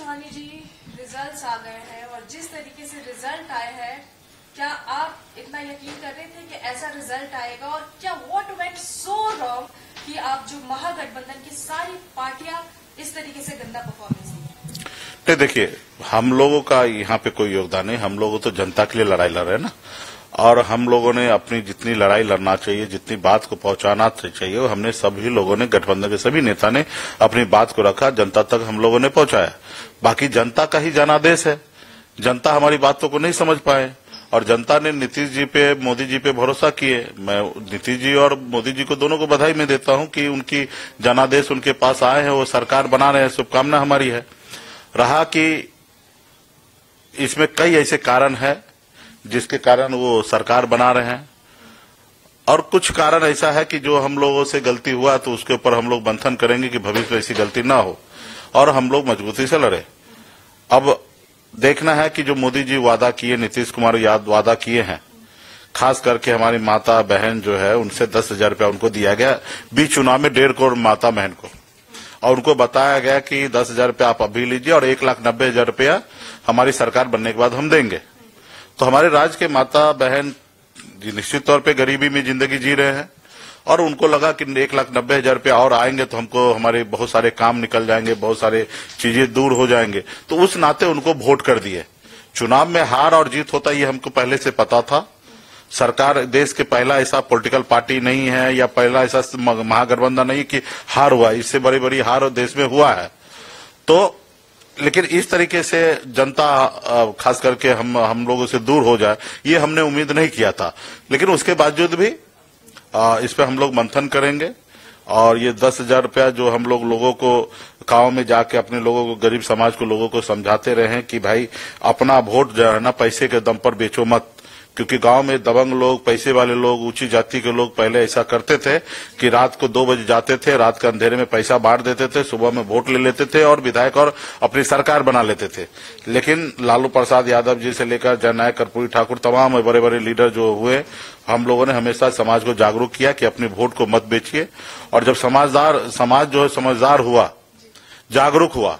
चौहानी जी, results आ गए हैं और जिस तरीके से रिजल्ट आए हैं, क्या आप इतना यकीन कर रहे थे कि ऐसा रिजल्ट आएगा? और क्या व्हाट वेंट सो रॉन्ग कि आप जो महागठबंधन की सारी पार्टियां इस तरीके से गंदा परफॉर्मेंस दी? नहीं, देखिए, हम लोगों का यहाँ पे कोई योगदान नहीं। हम लोग तो जनता के लिए लड़ाई लड़ रहे हैं ना, और हम लोगों ने अपनी जितनी लड़ाई लड़ना चाहिए, जितनी बात को पहुंचाना चाहिए, हमने सभी लोगों ने, गठबंधन के सभी नेता ने अपनी बात को रखा, जनता तक हम लोगों ने पहुंचाया। बाकी जनता का ही जनादेश है। जनता हमारी बातों को नहीं समझ पाए और जनता ने नीतीश जी पे, मोदी जी पे भरोसा किए। मैं नीतीश जी और मोदी जी को दोनों को बधाई मैं देता हूं कि उनकी जनादेश उनके पास आए हैं, वो सरकार बना रहे हैं, शुभकामना हमारी है। रहा कि इसमें कई ऐसे कारण है जिसके कारण वो सरकार बना रहे हैं, और कुछ कारण ऐसा है कि जो हम लोगों से गलती हुआ तो उसके ऊपर हम लोग मंथन करेंगे कि भविष्य में ऐसी गलती ना हो और हम लोग मजबूती से लड़े। अब देखना है कि जो मोदी जी वादा किए, नीतीश कुमार याद वादा किए हैं, खास करके हमारी माता बहन जो है उनसे 10,000 रुपया उनको दिया गया बीच चुनाव में, 1.5 करोड़ माता बहन को, और उनको बताया गया कि 10,000 रुपया आप अभी लीजिए और 1,90,000 रुपया हमारी सरकार बनने के बाद हम देंगे। तो हमारे राज्य के माता बहन निश्चित तौर पे गरीबी में जिंदगी जी रहे हैं और उनको लगा कि 1,90,000 रुपया और आएंगे तो हमको हमारे बहुत सारे काम निकल जाएंगे, बहुत सारे चीजें दूर हो जाएंगे, तो उस नाते उनको वोट कर दिए। चुनाव में हार और जीत होता ये हमको पहले से पता था। सरकार देश के पहला ऐसा पॉलिटिकल पार्टी नहीं है या पहला ऐसा महागठबंधन नहीं कि हार हुआ, इससे बड़ी बड़ी हार देश में हुआ है। तो लेकिन इस तरीके से जनता खास करके हम लोगों से दूर हो जाए, ये हमने उम्मीद नहीं किया था। लेकिन उसके बावजूद भी इस पे हम लोग मंथन करेंगे और ये 10,000 रुपया जो हम लोगों को गांव में जाके अपने लोगों को, गरीब समाज को, लोगों को समझाते रहे कि भाई अपना वोट जो है ना पैसे के दम पर बेचो मत, क्योंकि गांव में दबंग लोग, पैसे वाले लोग, ऊंची जाति के लोग पहले ऐसा करते थे कि रात को 2 बजे जाते थे, रात के अंधेरे में पैसा बांट देते थे, सुबह में वोट ले लेते थे और विधायक और अपनी सरकार बना लेते थे। लेकिन लालू प्रसाद यादव जी से लेकर जननायक कर्पूरी ठाकुर, तमाम बड़े बड़े लीडर जो हुए, हम लोगों ने हमेशा समाज को जागरूक किया कि अपने वोट को मत बेचिए। और जब समाज जो है समझदार हुआ, जागरूक हुआ,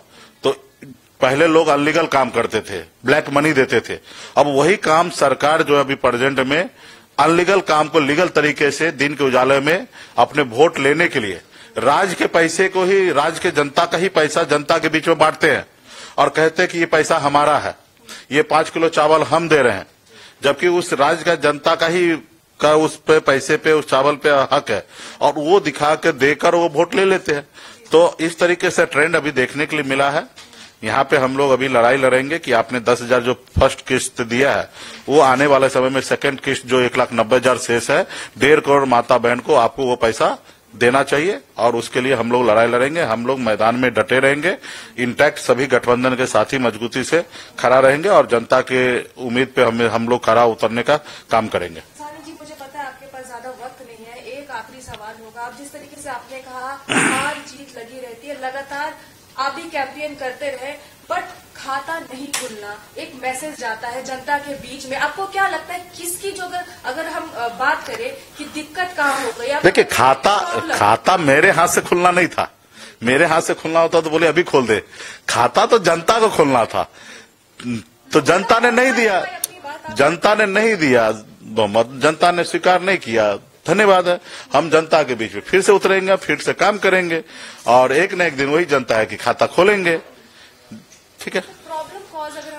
पहले लोग अनलीगल काम करते थे, ब्लैक मनी देते थे। अब वही काम सरकार जो है अभी प्रेजेंट में अनलीगल काम को लीगल तरीके से दिन के उजाले में अपने वोट लेने के लिए राज्य के पैसे को ही, राज्य के जनता का ही पैसा जनता के बीच में बांटते हैं और कहते हैं कि ये पैसा हमारा है, ये 5 किलो चावल हम दे रहे हैं, जबकि उस राज्य का जनता का ही उस पे पैसे पे, उस चावल पे हक है, और वो दिखा के देकर वो वोट ले लेते हैं। तो इस तरीके से ट्रेंड अभी देखने के लिए मिला है। यहाँ पे हम लोग अभी लड़ाई लड़ेंगे कि आपने 10,000 जो फर्स्ट किस्त दिया है, वो आने वाले समय में सेकंड किस्त जो 1,90,000 शेष है, 1.5 करोड़ माता बहन को आपको वो पैसा देना चाहिए, और उसके लिए हम लोग लड़ाई लड़ेंगे। हम लोग मैदान में डटे रहेंगे, इंटैक्ट सभी गठबंधन के साथी मजबूती से खड़ा रहेंगे और जनता के उम्मीद पे हम लोग खड़ा उतरने का काम करेंगे। जी, मुझे पता है आपके पास ज्यादा वक्त नहीं है, एक आखिरी सवाल होगा। आप जिस तरीके से आपने कहा हार जीत लगी रहती है, लगातार आप भी कैंपेन करते रहे, बट खाता नहीं खुलना, एक मैसेज जाता है जनता के बीच में। आपको क्या लगता है किसकी जो अगर हम बात करें कि दिक्कत कहाँ हो गई? देखिए, खाता मेरे हाथ से खुलना नहीं था। मेरे हाथ से खुलना होता तो बोले अभी खोल दे। खाता तो जनता को खोलना था, तो जनता ने नहीं दिया, जनता ने नहीं दिया बहुमत, जनता ने स्वीकार नहीं किया। धन्यवाद है, हम जनता के बीच में फिर से उतरेंगे, फिर से काम करेंगे और एक न एक दिन वही जनता है कि खाता खोलेंगे। ठीक है,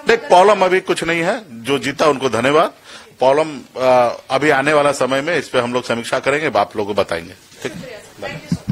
देख, प्रॉब्लम अभी कुछ नहीं है, जो जीता उनको धन्यवाद। प्रॉब्लम अभी आने वाला समय में इस पे हम लोग समीक्षा करेंगे, आप लोगों को बताएंगे। ठीक है।